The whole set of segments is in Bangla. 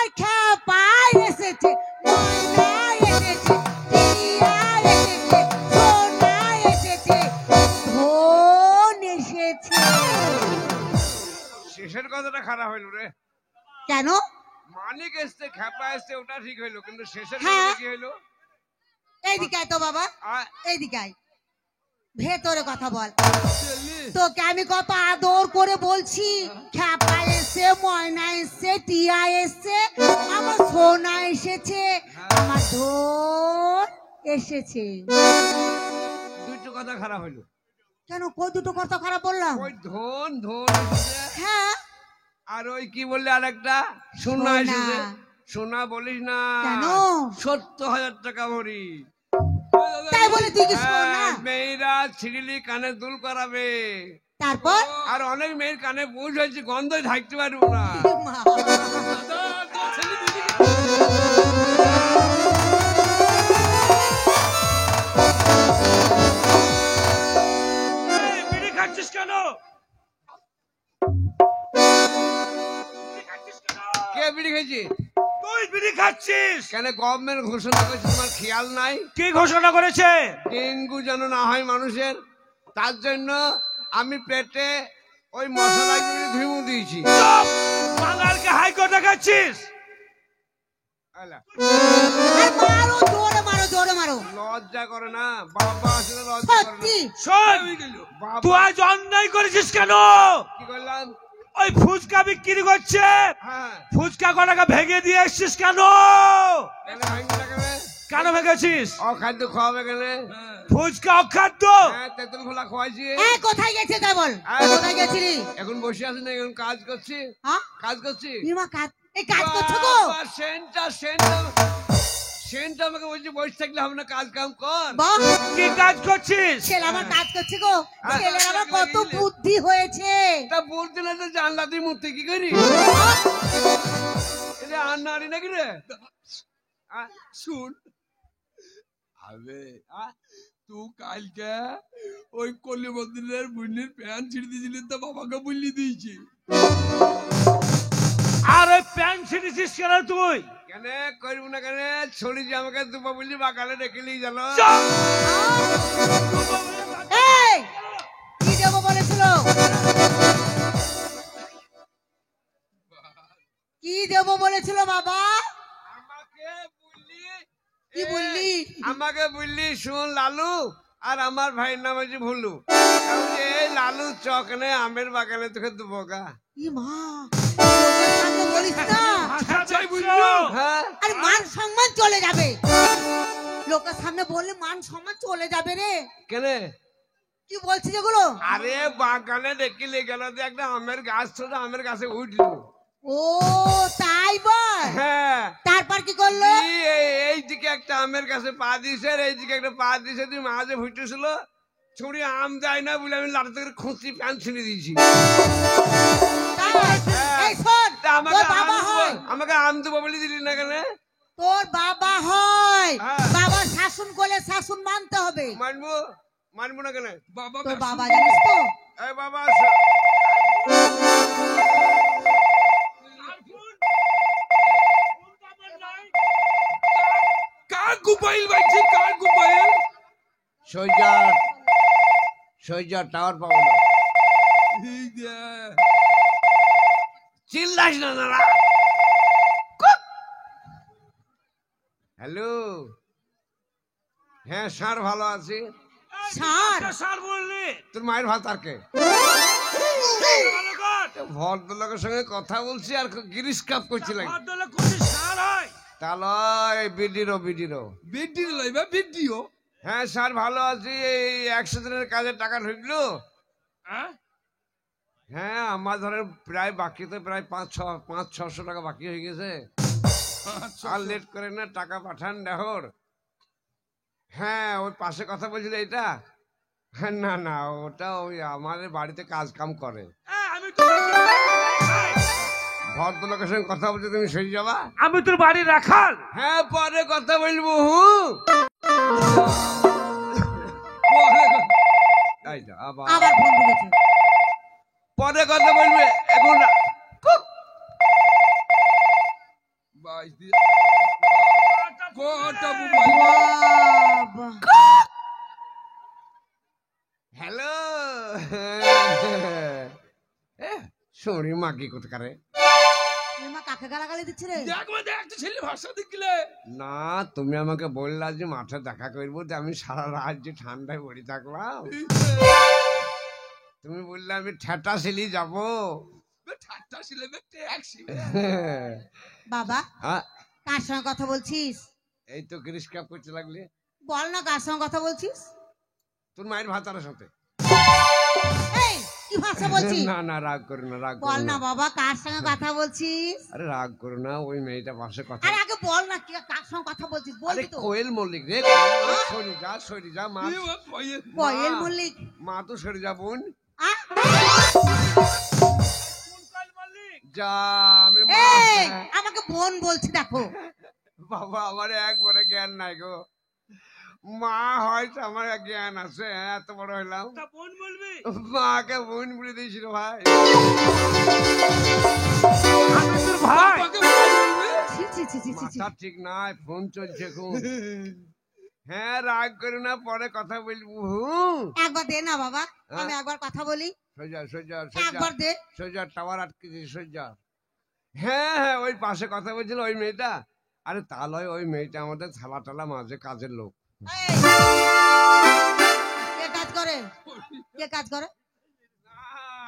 আমার খেপা এসেছে, ময়না এসেছে, টিয়া এসেছে, সোনা এসেছে, ধন এসেছে। শেষের কথাটা খারাপ হইল রে। কেন? মালিক এসছে, খেপা এসছে, ওটা ঠিক হইলো, কিন্তু শেষের হ্যাঁ। কথা কি হইলো? এইদিকে আয় তো বাবা, এইদিকে আয়, ভেতরে কথা বল। চলি। তোকে আমি কত আদর করে বলছি, খেপা এসছে, ময়না এসছে, টিয়া এসছে, আমার সোনা এসেছে, আমার ধন এসেছে। দুটো কথা খারাপ হইলো। কেন? কই দুটো কথা খারাপ বললাম? ওই ধন ধন এসেছে, হ্যাঁ, আর ওই কি বললে আরেকটা সোনা এসেছে। সোনা বলিস না, কেন? 70,000 টাকা ভরি। তাই বলে তুই কি সোনা? মেয়েরা ছিড়িলি কানে দুল করাবে, তারপর আর অনেক মেয়ের কানে বুঝ হয়েছে, গন্ধই থাকতে পারবো না। মা, বিড়ি খাচ্ছিস কেন? কে বিড়ি খেয়েছি? তুই বিড়ি খাচ্ছিস কেন? গভর্নমেন্ট ঘোষণা করেছে, তোমার খেয়াল নাই? কি ঘোষণা করেছে? ডেঙ্গু যেন না হয় মানুষের, তার জন্য আমি পেটে ওই মশলা ধুইমু দিয়েছি। চুপ! বাঙালকে হাইকোর্টে খাচ্ছিস? আলা, আর মারো, জোরে মারো, জোরে মারো। লজ্জা করে না? বাবা আসলে লজ্জা করে সত্যি না। শোন, বাবা, তুই আজ অন্যায় করেছিস কেন? কি করলাম? ওই ফুচকা বিক্রি করছে, হ্যাঁ, ফুচকা কটাকে ভেঙে দিয়ে এসছিস কেন? কেন ভাঙবি না কেন? কেন ভেঙেছিস? অখাদ্য খাওয়াবে কেন? ফুচকা অখাদ্য? হ্যাঁ, তেঁতুল খোলা খাওয়াইছি। এই কোথায় গেছে তা বল, কোথায় গেছিলি? এখন বসে আছি না, এখন কাজ করছি। হ্যাঁ, কাজ করছি। নিমা কাজ, এই কাজ করছো গো? বাবা, সেন্টটা আমাকে বলছি বসে থাকলে হবে না, কাজ কাম কর। বাহ, কি কাজ করছিস? ছেলে আমার কাজ করছে গো, ছেলের আমার কত বুদ্ধি হয়েছে। তা বলতে না তো জানলা দিয়ে মুক্তি কি করি? এটা আর নারী নাকি রে? শুন, আবে তুই কালকে ওই কলি মন্দিরের বুল্লির প্যান্ট ছিঁড়ে দিয়েছিলি, তো বাবাকে বুল্লি দিয়েছি। আর ওই প্যান্ট ছিঁড়েছিস কেন তুই? কেন করবো না কেন? ছড়ি যে আমাকে দুপা বুল্লি বাগালে ডেকে নিয়ে গেল। এই কি দেবো বলেছিল? কি দেবো বলেছিল বাবা? আমাকে বুল্লি, কি বললি? আমাকে বুল্লি, শুন লালু, আর আমার ভাইয়ের নাম হচ্ছে ভুলু। এই লালু চকনে আমের বাগানে তোকে দেবো গা। ই মা, লোকের সামনে বলিস না, হ্যাঁ, আরে মান সম্মান চলে যাবে। লোকের সামনে বললে মান সম্মান চলে যাবে রে। কেন? কি বলছিস এগুলো? আরে বাগানে ডেকে নিয়ে গেল, একটা আমের গাছ ছিল, আমের গাছে উঠলো। ও তাই বল। হ্যাঁ, তারপর কি করলো? এই দিকে একটা আমের গাছে পা দিয়েছে, আর এই দিকে একটা পা দিয়েছে, তুই মাঝে ফুটেছিল, ছুরি আম দেয় না বলে আমি লাড়তে করে খুঁচি প্যান্ট ছিঁড়ে দিয়েছি। তাই? এই শোন, তা তোর বাবা হয়, আমাকে আম দেবো বলে দিলি না কেন? তোর বাবা হয়, হ্যাঁ। বাবার শাসন করলে শাসন মানতে হবে। মানবো, মানবো না কেন? তোর বাবা জানিস তো? এই বাবা, কার গুপাইল বাইছে, কার গুপাইল? সৈজার টাওয়ার পাবো না। চিল্লাস না না। হ্যালো, হ্যাঁ স্যার ভালো আছি। স্যার? স্যার বললি? তোর মায়ের ভাত আর কে? ভালো কর। ভদ্রলোকের সঙ্গে কথা বলছি আর গিরিশ কাপ করছি লাগে। ভদ্রলোক কোথায় স্যার হয়? তাহলে বিডিরো লইবা বিডিও। হ্যাঁ স্যার ভালো আছি, এই 100 দিনের কাজের টাকা ঢুকলো। হ্যাঁ? হ্যাঁ, আমার ধরেন প্রায় বাকিতে প্রায় 500-600 টাকা বাকি হয়ে গেছে। আর লেট করে না, টাকা পাঠান দেহর। হ্যাঁ, ওই পাশে কথা বলছিল এটা। হ্যাঁ, না না, ওটা ওই আমাদের বাড়িতে কাজ কাম করে। আমি তো ভদ্রলোকের সঙ্গে কথা বলছে, তুমি সই যাবা? আমি তোর বাড়ি রাখাল। হ্যাঁ, পরে কথা বলবো। আবার ফোন ঢুকেছে। পরে কথা বলবে, এখন বাইশ দিয়ে কটা মোবাইল বাবা হ্যালো সরি মা কি করতে কারে এ মা কাকে গালাগালি দিচ্ছে রে দেখ তো ছেলে ভাষা দেখলে না তুমি আমাকে বললা যে মাঠে দেখা করবো যে আমি সারা রাত যে ঠান্ডায় পড়ে থাকলাম তুমি বললে আমি ঠেটা সিলি যাবো ঠাট্টা ছেলে ট্যাক্সি বাবা হ্যাঁ, কার সঙ্গে কথা বলছিস এই তো ক্রিস কাপ করতে লাগলে বল না কার সঙ্গে কথা বলছিস তোর মায়ের ভাতারের সাথে এই কি ভাষা বলছিস না না রাগ করো না রাগ বল করো না না বাবা কার সঙ্গে কথা বলছিস আরে রাগ করো না ওই মেয়েটা পাশে কথা আরে আগে বল না কি কার সঙ্গে কথা বলছিস আরে বলবি তো কোয়েল মল্লিক রে সরি যা মা কোয়েল মল্লিক মা তো সরে যা বোন আহ? যা আমি মা এই আমাকে বোন বলছি দেখো বাবা আমার একবারে জ্ঞান নাই গো মা হয়তো আমার জ্ঞান আছে এত বড় হইলাম তা বোন বলবি মাকে বোন বলে দিয়েছিল ভাই আমি তোর ভাই ছি ছি ছি ছি ছি ছি। মাথা ঠিক নাই ফোন চলছে খুব হ্যাঁ রাগ করো না পরে কথা বলবো একবার দে না বাবা আমি একবার কথা বলি সোজা একবার দে সোজা টাওয়ার আটকে দিয়েছি সোজা হ্যাঁ হ্যাঁ ওই পাশে কথা বলছিল ওই মেয়েটা আরে তা লয় ওই মেয়েটা আমাদের থালা টালা মাঝে কাজের লোক এই, কে কাজ করে কে কাজ করে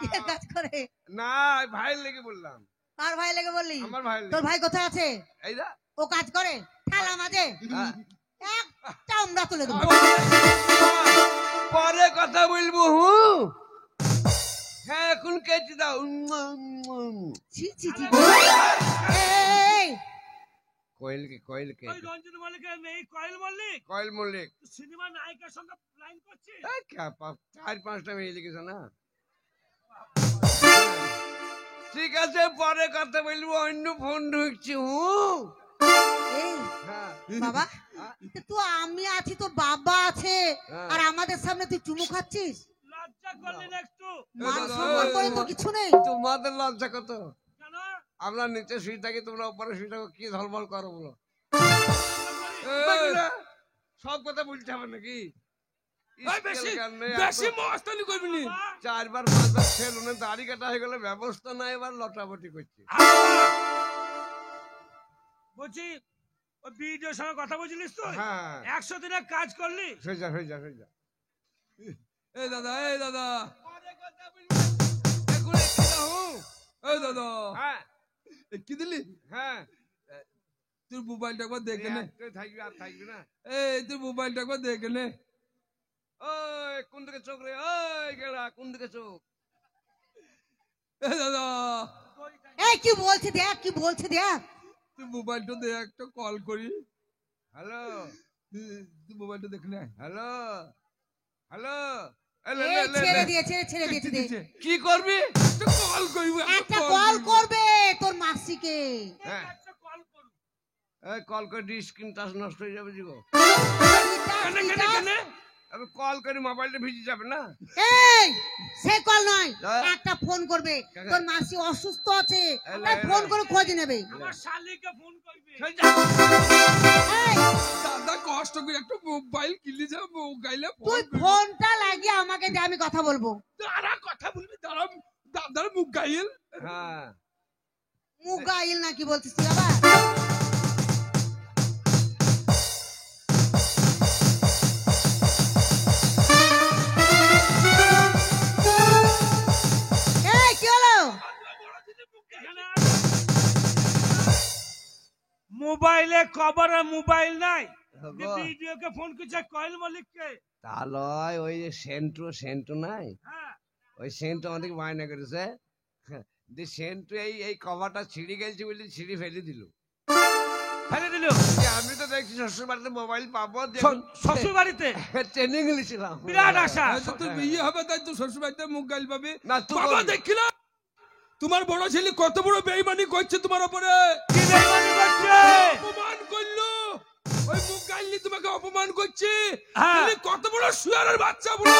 কে কাজ করে না ভাইয়ের লেগে বললাম কার ভাই লেগে বললি আমার ভাই তোর ভাই কোথায় আছে এই না ও কাজ করে থালা মাঝে হ্যাঁ। একটা আমরা তুলে দেবো পরে কথা বলবো হ্যাঁ এখন কেটে দাও ছি ছি ছি এই কোয়েলকে কোয়েলকে ওই রঞ্জন মল্লিকের মেয়ে কয়েল মল্লিক কোয়েল মল্লিক সিনেমা নায়িকার সঙ্গে লাইন করছিস এই খ্যাপা, 4-5টা মেয়ে লিখেছে না ঠিক আছে পরে কথা বলবো অন্য ফোন ঢুকছি এই হ্যাঁ বাবা তুই আমি আছি তোর বাবা আছে হ্যাঁ। আর আমাদের সামনে তুই চুমু খাচ্ছিস লজ্জা করলি না একটু মান সম্মান করে তো কিছু নেই তোমাদের লজ্জা কত কেন আমরা নিচে শুয়ে থাকি তোমরা উপরে শুয়ে থাকো কি ধলবল করো বলো সব কথা বলতে হবে নাকি বেশি স্কেল গান নেই, বেশি এত- মস্তানি করবি নি 4-5বার সেলুনে দাড়ি কাটা হয়ে গেলে ব্যবস্থা নাই এবার লটাপটি করছি বলছি ওই ভিডিওর সঙ্গে কথা বলছিলিস তো হ্যাঁ 100 দিনের কাজ করলি সোজা এই দাদা এই দাদা এখন একটু দাও। এই দাদা হ্যাঁ কি দিলি হ্যাঁ তোর মোবাইলটা একবার দেখে নে তুই থাকবি আর থাকবি না এই তোর মোবাইলটা একবার দেখে নে ওই কোন দিকে চোখ রে ওই গেলা কোন দিকে চোখ এই দাদা এই কি বলছে দেখ কি বলছে দেখ তুই মোবাইলটা দে একটা কল করি হ্যালো তুই মোবাইলটা দেখে নে হ্যালো হ্যালো এই ছেড়ে দিয়েছে দে কি করবি একটা কল করবি একটা কল করবে তোর মাসিকে হ্যাঁ একটা কল করু এই কল করে স্ক্রিন টাচ নষ্ট হয়ে যাবে জিগো কেন আমি কল করে মোবাইলটা ভিজে যাবে না এই সে কল নয় হ্যাঁ? একটা ফোন করবে কাকা। তোর মাসি অসুস্থ আছে এলে, তাই ফোন করে খোঁজ নেবে আমার শালিকে ফোন করবি এই দাদা কষ্ট করে একটা মোবাইল কিনলি যা মোবাইলে তুই ফোনটা লাগিয়ে আমাকে দে আমি কথা বলবো দাঁড়া কথা বলবি দাঁড়া দাদার মুখ গাইল হ্যাঁ মুগাইল নাকি বলছিস তুই আবার এই কি হলো মোবাইলে কভার আর মোবাইল নাই হগো। ভিডিওকে ফোন করছে কয়েল মল্লিককে তা লয় ওই যে সেন্টু নাই হ্যাঁ ওই সেন্টু আমাদেরকে বায়না করেছে যে সেন্টু এই কভারটা ছিঁড়ে গেছে বলে ছিঁড়ে ফেলে দিল ফেলে দিল আমি তো দেখছি শ্বশুর বাড়িতে মোবাইল পাবো শ্বশুর বাড়িতে ট্রেনিং নিয়েছিলাম বিরাট আশা তোর বিয়ে হবে তাই তো শ্বশুর বাড়িতে মুখ গাইল পাবে না তুই বাবা বলবি। দেখিলা তোমার বড় ছেলে কত বড় বেইমানি করছে তোমার উপরে কি বেইমানি করছে? অপমান করলো ওই মুখ গাইলি তোমাকে অপমান করছে হ্যাঁ। তুমি কত বড় শুয়ারের বাচ্চা বড়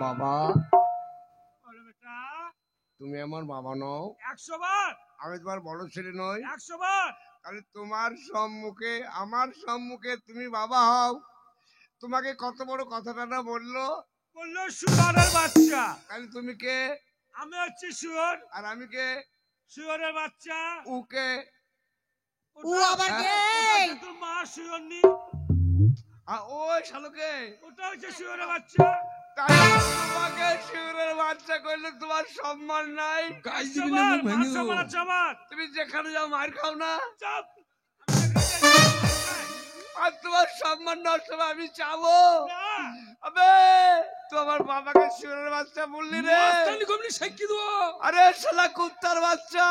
বাবা, বলো বেটা, তুমি আমার বাবা নও, 100 বার, আমি তোমার বড় ছেলে নই, 100 বার। তাহলে তোমার সম্মুখে আমার সম্মুখে তুমি বাবা হও। তোমাকে কত বড় কথাটা না বললো, বললো শুয়োরের বাচ্চা। তাহলে তুমি কে আমি হচ্ছি শুয়োর, আর আমি কে? শুয়োরের বাচ্চা। উকে ও আবার কে? ওটা তোর মা শুয়োর নি, আর ওই শালুকে, ওটা হচ্ছে শুয়োরের বাচ্চা। তাই তোমাকে শিউরের বাচ্চা করলে তোমার সম্মান নাই। গাছ 100 দিবি না, বার, মুখ ভেঙে 500 দেবো। বার, 100 বার। তুমি যেখানে যাও মার খাও না, চুপ। আমি যেখানে যাই, আর তোমার সম্মান নষ্ট হবে আমি চাবো। না। আবে তুই আমার বাবাকে শিউরের বাচ্চা বললি রে, মাস্তানি কমলি শেখি দেবো। আরে শালা কুত্তার বাচ্চা।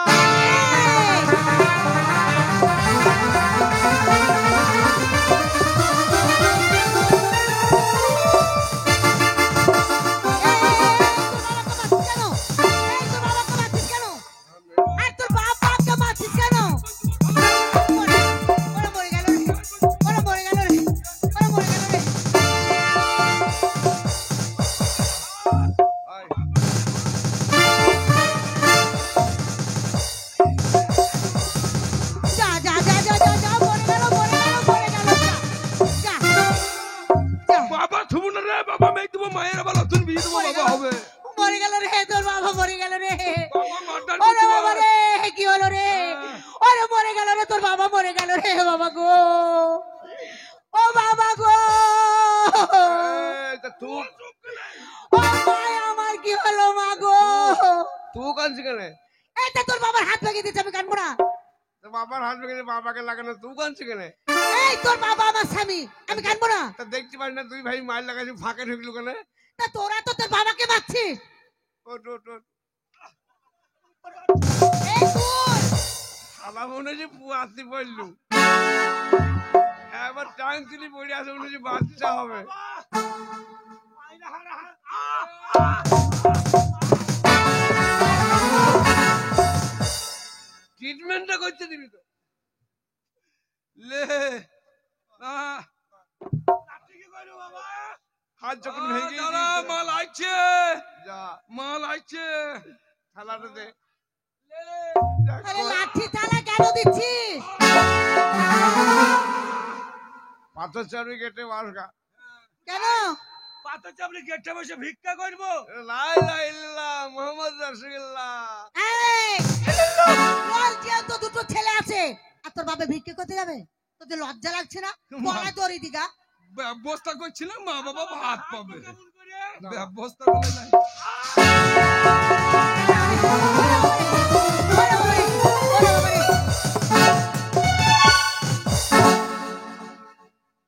আয়, বাবা থুবো না রে, বাবা মেয়ে দেবো, মায়ের আবার নতুন বিয়ে দেবো, বাবা হবে। মরে গেল রে, তোর বাবা মরে গেল রে। বাবা মারটার ওরে করতে বাবা পারে। রে, কি হলো রে? ওরে মরে গেল রে, তোর বাবা মরে গেল রে, বাবা গো। ও বাবা গো, এই তা তুই ও মায় আমার কি হলো মা গো? তুই কাঁদছি কেন? এটা তোর বাবার হাত ভেঙে দিচ্ছে, আমি কানবো না। তো বাবার হাত ভেঙে বাবাকে লাগানো, তুই কাঁদছি কেন? এই তোর বাবা আমার স্বামী, আমি কানবো না। তা দেখতে পারি না তুই ভাই মায়ের লাগাইছি, ফাঁকে ঢুকলু কেন? তা তোরা তো তোর বাবাকে মারছিস। ওট ওট ওট, এই তুই শালা মনে হচ্ছে পুয়াতি পড়লু, এবার টাইম তুলি পড়ে আসে, মনে হচ্ছে বাচ্চা হবে। আইনা হারা হারা। ট্রিটমেন্টটা করতে দিবি তো? লে আহ, লাঠি কি করবো বাবা? হাত যখন ভেঙে দাঁড়া, মাল আইছে, যা মাল আইছে। থালাটা দে। যা, আরে কর। লাঠি থালা কেন দিচ্ছিস? পাথর চাবড়ি কেটে মার খা। কেন? পাথর চাপড়ি গেটে বসে ভিক্ষা করবো? লা ইলাহা ইল্লাল্লাহ মুহাম্মদ রাসূলুল্লাহ। এই বল যে তো দুটো ছেলে আছে, আর তোর বাবা ভিক্ষে করতে যাবে? তোদের লজ্জা লাগছে না? বলা তোর দিকা। ব্যবস্থা করছিলাম, মা বাবা ভাত পাবে। কেমন করে? ব্যবস্থা বলে নাই।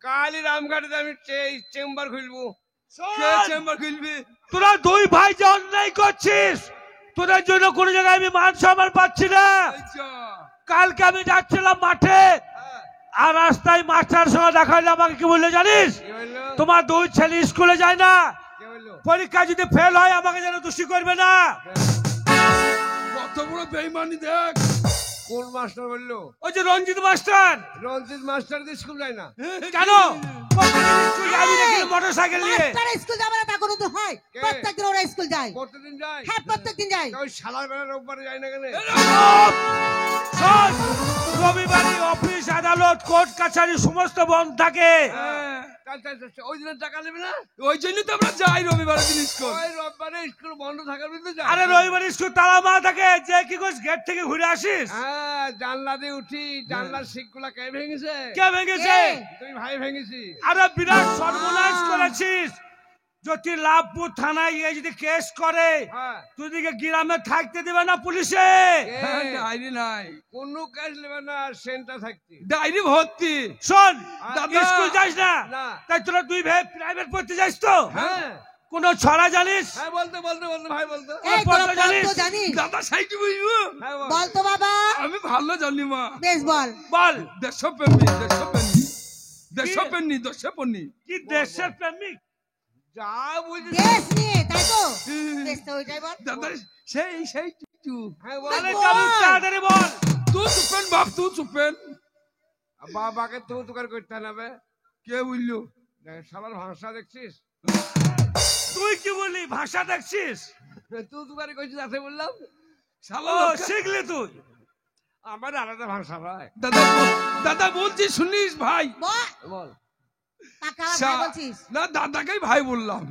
কালি রামঘাটে আমি চেম্বার খুলবো। কে শোন, চেম্বার খুলবি? তোরা দুই ভাই যে অন্যায় করছিস, তোদের জন্য কোনো জায়গায় আমি মান সম্মান পাচ্ছি না। আচ্ছা, কালকে আমি যাচ্ছিলাম মাঠে, আর রাস্তায় মাস্টার সঙ্গে দেখা হলে আমাকে কি বললে জানিস? কি হইলো? তোমার দুই ছেলে স্কুলে যায় না, কি হইলো? পরীক্ষা যদি ফেল হয় আমাকে যেন দোষী করবে না। কত বড় বেইমানি দেখ। কোন মাস্টার বললো? ওই যে রঞ্জিত মাস্টার। রঞ্জিত মাস্টার তো স্কুল যায় না। কেন? প্রত্যেকদিন স্কুল যায়, আমি দেখি মোটরসাইকেল নিয়ে। মাস্টার স্কুল যাবে না তা কোনো তো হয়? কে? প্রত্যেকদিন ওরা স্কুল যায়। প্রতিদিন যায়। হ্যাঁ, প্রত্যেকদিন যায়। তা ওই শালার বেলা রোববারে যায় না কেন? শোন, রবিবারে অফিস আদালত কোর্ট কাছারি সমস্ত বন্ধ থাকে। হ্যাঁ, ওই দিনের টাকা নেবে না? ওই জন্য তো আমরা যাই রবিবার দিন স্কুল। ওই রোববারে স্কুল বন্ধ থাকার জন্য যায়। আরে রবিবারে স্কুল তালা মারা থাকে, যে কি করিস গেট থেকে ঘুরে আসিস। হ্যাঁ, জানলা দিয়ে উঠি, জানলার শিকগুলা কে ভেঙেছে? কে ভেঙেছে? তুই ভাই ভেঙেছি। আরে বিরাট সর্বনাশ করেছিস। যদি লাভপুর থানায় গিয়ে যদি কেস করে, হ্যাঁ, তুই দিকে গ্রামে থাকতে দেবে না পুলিশে। হ্যাঁ, ডায়েরি নাই, কোনো কাজ নেবে না, সেন্টার থাকতি। ডায়েরি ভর্তি। শোন, দাদা। স্কুল যাস না, না। তাই তোরা দুই ভাই প্রাইভেট পড়তে যাস তো? হ্যাঁ, কোন ছড়া জানিস? হ্যাঁ, বলতে বলতে বলতে ভাই বলতো। এই তোরা বলতো জানিস? বলতো জানিস? দাদা সাইডে বুঝবো, হ্যাঁ, বল। বল তো বাবা। আমি ভালো জানি মা। বেশ বল। বল, দেশপ্রেমী, দেশপ্রেমী, দেশপ্রেমী, দেশপ্রেমী। কি দেশের প্রেমিক? যা বুঝিস। দেশ নিয়ে, তাই তো? বেশ তো ওইটাই বল। দাদা সেই টুটু। হ্যাঁ, বল। তাহলে বল। কেমন তাড়াতাড়ি বল। তুই চুপেন বাপ, তুই চুপেন। বাবাকে তো তুকার করতে হবে। কে বললো? দেখ, শালার ভাষা দেখছিস? তুই কি বলি ভাষা দেখছিস? তুই দুবারে কইছিস আছে বললাম শালা ও লোকটা- শিখলি তুই? আমার আলাদা ভাষা ভাই। দাদা বলছি শুনিস ভাই, বল কাকা আমার ভাই সা- বলছিস? না দাদাকেই ভাই বললাম।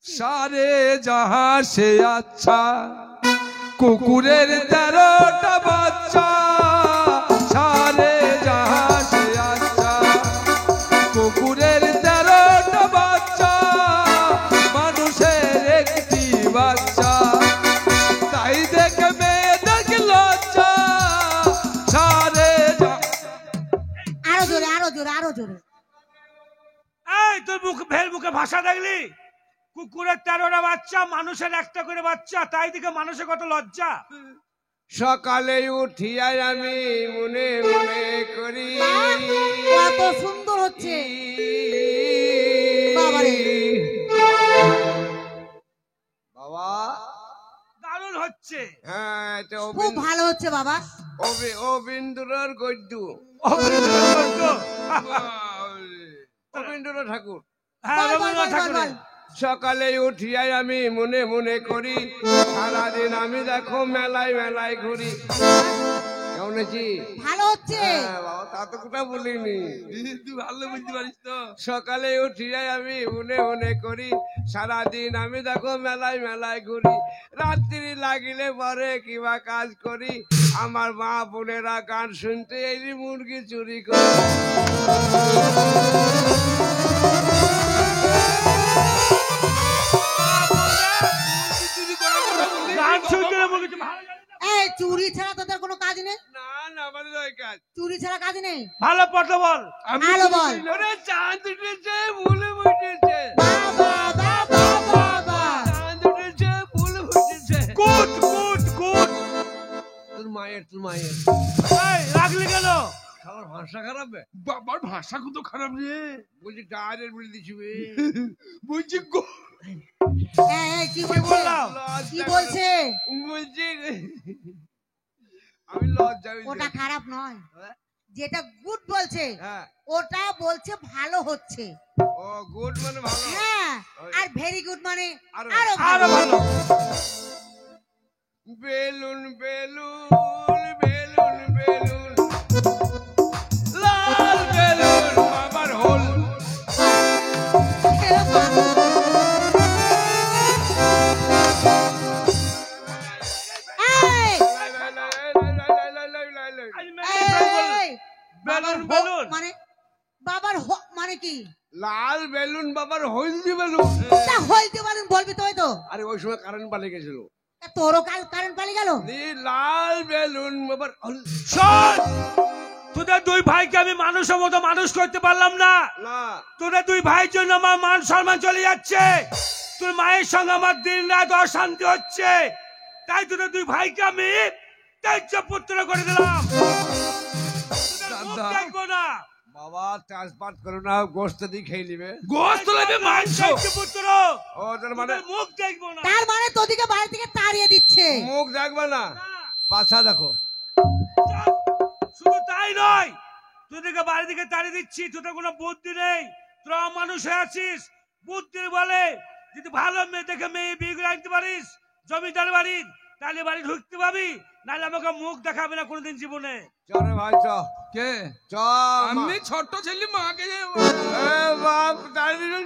সারে যাহা সে আচ্ছা, কুকুরের 13টা বাচ্চা। সারে যাহা সে আচ্ছা, কুকুরের 13টা বাচ্চা, মানুষের একটি বাচ্চা, তাই দেখে মেয়েদের লজ্জা। সারে আরো জোরে আরো জোরে আরো জোরে। এই তোর মুখে ভাষা দেখলি? কুকুরের 13টা বাচ্চা, মানুষের একটা করে বাচ্চা, তাই দিকে মানুষের কত লজ্জা। সকালে উঠিয়াই আমি মনে মনে করি কত সুন্দর হচ্ছে বাবারে। বাবা। দারুণ হচ্ছে। হ্যাঁ এটা খুব ভালো হচ্ছে বাবা। অবিন্দুর গদ্য, অবিন্দুর ঠাকুর। হ্যাঁ, বল, বল, রবীন্দ্রনাথ বল, ঠাকুরের। বল। সকালে উঠিয়াই আমি মনে মনে করি, সারাদিন আমি দেখো মেলায় মেলায় ঘুরি। কেমন আছি? ভালো হচ্ছে। হ্যাঁ বাবা, তা তো কোথা বলিনি। তুই ভালো বুঝতে পারিস তো। সকালে উঠিয়াই আমি মনে মনে করি, সারাদিন আমি দেখো মেলায় মেলায় ঘুরি। রাত্রি লাগিলে পরে কিবা কাজ করি, আমার মা বোনেরা গান শুনতে এই মুরগি চুরি করে। গান শুনতে মুখে ভালো লাগে না? এই চুরি ছাড়া তোদের কোনো কাজ নেই? না না আমাদের ওই কাজ। চুরি ছাড়া কাজ নেই? ভালো পড়তে বল। ভালো বল। ওরে চাঁদ উঠেছে ফুল ফুটেছে, বাবা বাবা বাবা। চাঁদ উঠেছে ফুল ফুটেছে। কুট কুট কুট। তোর মায়ের এই রাখলি কেন? আমার ভাষা খারাপ বে। বাবার ভাষা কত খারাপ রে। বলছি ডায়ের বলে দিছি বে। বলছি এই কি বলছে? বললাম? কি বলছে? বলছি আমি লজ্জা ওটা পেয়েছি। খারাপ নয়, যেটা গুড বলছে হ্যাঁ ওটা বলছে ভালো হচ্ছে। ও গুড মানে ভালো। হ্যাঁ, আর ভেরি গুড মানে আরো আরো আরো ভালো। ভালো। বেলুন বেলুন বেলুন বেলুন, লাল বেলুন বাবার হোল। এই, আজ মেয়ে বল। এই, বেলুন বাবার বেলুন। মানে বাবার মানে কি? লাল বেলুন বাবার হলদি বেলুন। তা হইতে পারেন বলবি তো, ওই তো। আরে ওই সময় কারেন্ট পালিয়ে গেছিল। তা তোরও কারেন্ট পালিয়ে গেল? লাল বেলুন বাবার শোন, তোদের দুই ভাইকে আমি মানুষের মতো মানুষ করতে পারলাম না। না। তোদের দুই ভাইয়ের জন্য আমার মান সম্মান চলে যাচ্ছে। তোর মায়ের সঙ্গে আমার দিন রাত অশান্তি হচ্ছে, তাই তোদের দুই ভাইকে আমি ত্যায্য পুত্র করে দিলাম। তোদের মুখ দাদা। দেখবো না। বাবা চাষবাস করো না, গোস্ত দিয়ে খেয়ে নিবে। গোস্ত লাগবে মাংস। ত্যায্য পুত্র, ও তার মানে তোদের মুখ দেখবো না। তার মানে তোদিকে বাড়ি থেকে তাড়িয়ে দিচ্ছে। মুখ দেখবে না, না, পাছা দেখো। যা। শুধু তাই নয়, তোদেরকে বাড়ি থেকে তাড়িয়ে দিচ্ছি, তোদের কোনো বুদ্ধি নেই। তোরা মানুষ হয়ে আছিস, বুদ্ধির বলে যদি ভালো মেয়ে দেখে মেয়ে বিয়ে করে আনতে পারিস জমিদার বাড়ির, তাহলে বাড়ি ঢুকতে পাবি, নাহলে আমাকে মুখ দেখাবে না কোনোদিন জীবনে। চরে ভাই চ কে? চ। আমি ছোট ছেলে মাকে বাপ দাঁড়িয়ে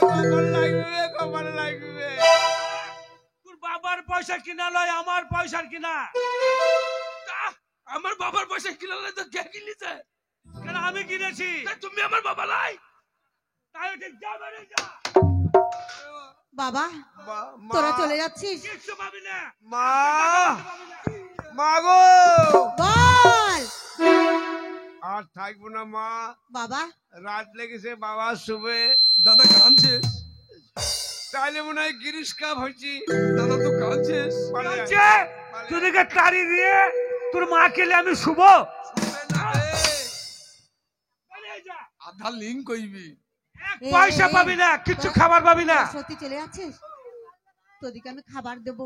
কখন লাগবে কখন লাগবে। তোর বাবার পয়সা কিনা লয়, আমার পয়সার কিনা। আমার বাবার পয়সা কিনলে তো কে কিনেছে? কেন আমি কিনেছি? তুমি আমার বাবা লাই। তাই ঠিক যাবে রে, যা। বাবা মা তোরা চলে যাচ্ছিস? কিচ্ছু পাবি না। মা মা গো বল আর থাকবো না মা, বাবা। রাত লেগেছে বাবা শুবে। দাদা কাঁদছিস? তাহলে মনে হয় গিরিশ কাপ হয়েছি। দাদা তো কাঁদছিস? যে তোদেরকে তাড়ি দিয়ে তোর মা কেলে আমি শুভ। পালিয়ে যা। আধা লিঙ্ক কইবি। এক পয়সা পাবি না, কিচ্ছু খাবার পাবি না। সত্যি চলে যাচ্ছিস? তোদিকে আমি খাবার দেবো।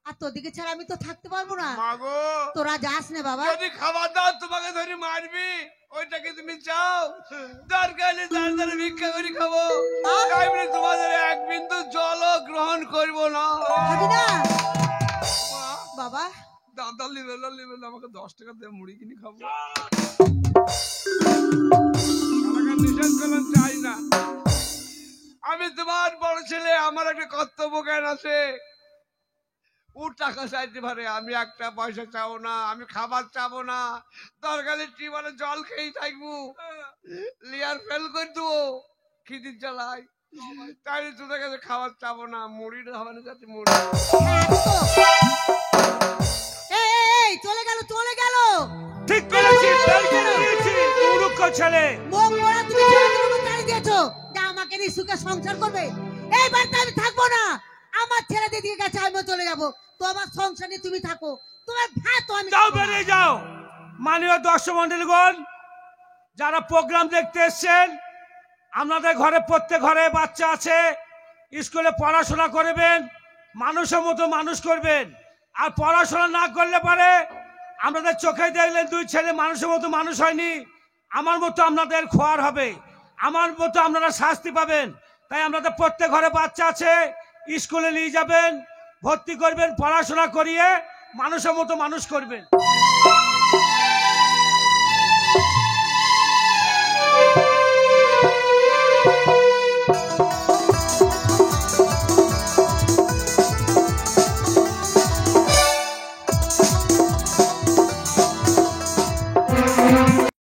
আর তোর দিকে ছাড়া আমি তো থাকতে পারবো না। মাগো তোরা যাস না বাবা। যদি খাবার দাও তোমাকে ধরে মারবি, ওইটাকে তুমি চাও? দরকার নেই, দাঁড় দাঁড়ে ভিক্ষা করে খাবো। তাই বলে তোমাদের এক বিন্দু জলও গ্রহণ করবো না। খাবি না মা, বাবা? দাদা লিবেলা আমাকে 10 টাকা দিয়ে মুড়ি কিনে খাবো। আমাকে নিষেধ করলাম, চাই না। আমি তোমার বড় ছেলে, আমার একটা কর্তব্য জ্ঞান আছে। ও টাকা চাইতে পারে, আমি একটা পয়সা চাবো না, আমি খাবার চাবো না। দরকারে টিউবওয়েলে জল খেয়েই থাকবো, লিয়ার ফেল করে দেবো খিদির জ্বালাই। তাই তোদের কাছে খাবার চাবো না, মুড়ি হবে না যাতে মুড়ি। হ্যাঁ, তো। এই, এই, এই, চলে গেল চলে গেল। ঠিক করেছি, বের করে দিয়েছি, মূর্খ ছেলে। মুখ মোড়া তুমি ছেলেদের উপর তাড়ি দিয়েছো যে আমাকে নিয়ে সুখে সংসার করবে। এই বাড়িতে আমি থাকবো না। আমার ছেলে দিদিকে গেছে, আমিও চলে যাবো। তোমার সংসার নিয়ে তুমি থাকো, তোমার ভাত আমি যাও, খাবো না। বেরিয়ে যাও। মাননীয় দর্শক মন্ডলীগণ, যারা প্রোগ্রাম দেখতে এসছেন, আপনাদের ঘরে প্রত্যেক ঘরে বাচ্চা আছে, স্কুলে পড়াশোনা করবেন, মানুষের মতো মানুষ করবেন। আর পড়াশোনা না করলে পারে আপনাদের চোখে দেখলেন দুই ছেলে মানুষের মতো মানুষ হয়নি, আমার মতো আপনাদের খোয়ার হবে, আমার মতো আপনারা শাস্তি পাবেন। তাই আপনাদের প্রত্যেক ঘরে বাচ্চা আছে, স্কুলে নিয়ে যাবেন, ভর্তি করবেন, পড়াশোনা করিয়ে মানুষের মতো মানুষ করবেন।